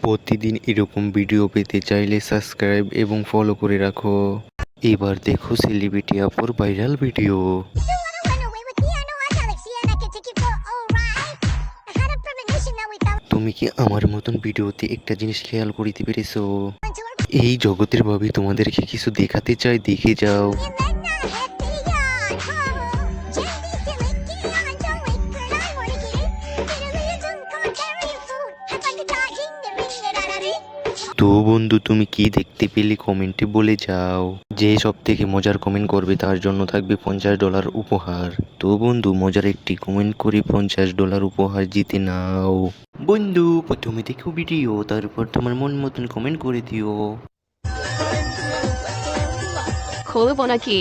প্রতিদিন এরকম ভিডিও পেতে চাইলে সাবস্ক্রাইব এবং ফলো করে রাখো। এবার দেখো সেলিব্রিটি আপুর ভাইরাল ভিডিও। তুমি কি আমার মতন ভিডিওতে একটা জিনিস খেয়াল করিতে পেরেছো? এই জগতের ভাবি তোমাদেরকে কিছু দেখাতে চাই, দেখে যাও। তো বন্ধু, তুমি কি দেখতে পেলে কমেন্টে বলে যাও। যে সব থেকে মজার কমেন্ট করবে তার জন্য থাকবে $50 উপহার। তো বন্ধু, মজার একটি কমেন্ট করে $50 উপহার জিতে নাও। বন্ধু, প্রথমে দেখো ভিডিও, তারপর তোমার মন মতন কমেন্ট করে দিও। খুলবো নাকি?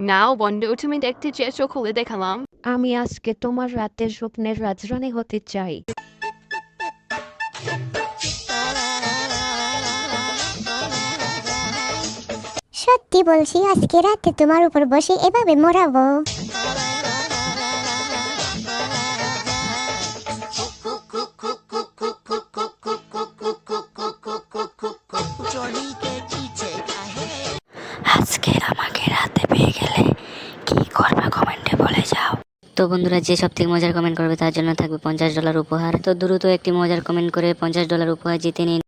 নাও বন্ধু, তুমি দেখতে চেয়েছো, খুলে দেখালাম। আমি আজকে তোমার রাতের স্বপ্নের রাজরানী হতে চাই। সত্যি বলছি, আজকে রাতে তোমার উপর বসে এভাবে মোড়াবো। আজকে আমাকে রাতে পেয়ে গেলে কি করবে কমেন্টে বলে যাও। তো বন্ধুরা, যে সব থেকে মজার কমেন্ট করবে তার জন্য থাকবে $50 উপহার। তো দ্রুত একটি মজার কমেন্ট করে $50 উপহার জিতে নিন।